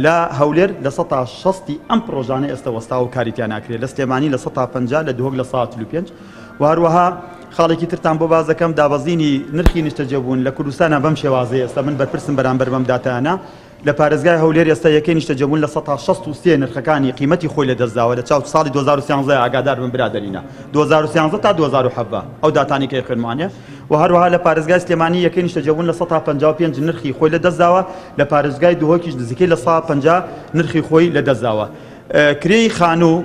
لە هەولێر لە 160 ئەم پرۆژانە ئێستا وەستا و کاریتیان ناکرێت، لە سلێمانی لە 150 لە دووەک لە 145 و هەروەها خاڵێکی ترتان بۆ باز دەکەم دابەزینی نرخی نیشتەجێبوون لە کوردستانە بەم شێوازەیە ئێستا من بەرپرسم بەرامبەر بەم داتانە لە پارێزگای هەولێر ئێستا یەکەی نیشتەجێبوون لە 163 نرخەکانی قیمەتی خۆی لە دەستداوە لە چاو ساڵی 2013 ئاگادار بن برادەرینە 2013 تا 2017 ئەو داتانی کە خوێنمانێ و هەروەها لە پارێزگای سلێمانی یەکەی نیشتەجێبوون لە 155 نرخی خۆی لە دەستداوە لە پارێزگای دووهۆکیش نزیکەی لە 150 نرخی خۆی لە دەستداوە کرێی خانوو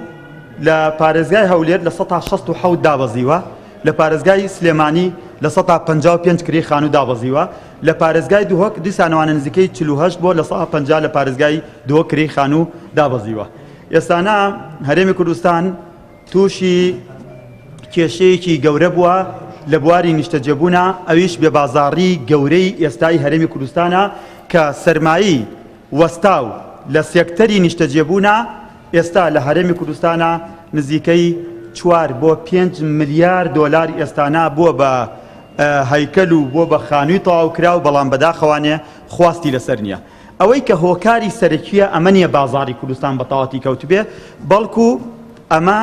لە پارێزگای هەولێر لە 167 دابەزیوە لە پارێزگای سلێمانی لە 155 کری خانوو دابەزیوە لە پارێزگای دووهۆک دیسانەوانە نزیکەی 48 بۆ لە 150 لە پارێزگای دووهۆک کری خانوو دابەزیوە. ئێستانە هەرێمی کوردستان تووشی کێشەیەکی گەورە بووە لە بواری نیشتەجێبوونە ئەویش بێبازاڕی گەورەی ئێستای هەرێمی کوردستانە کە سەرمایی وەستاو لە سێکتەری نیشتەجێبوونە ئێستا لە هەرێمی کوردستانە نزیکەی 4 بۆ 5 ملیار دۆلار ئێستانە بووە بە هەیکەل و بۆ بە خانووی تەواوکرا و بەڵام بەداخەوانێ خواستی لەسەر نییە. ئەوەی کە هۆکاری سەرەکیە ئەمە نیە بازاڕی کوردستان بە تەواوەتی کەوتبێ بەڵکو ئەمە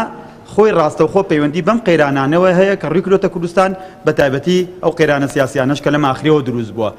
خۆی ڕاستەوخۆ پەیوەندی بەم قەیرانانەوە هەیە کە ڕووی کردۆتە کوردستان بە تایبەتی ئەو قەیرانە سیاسیانەش کە لەم ئاخرەوە دروست بووە.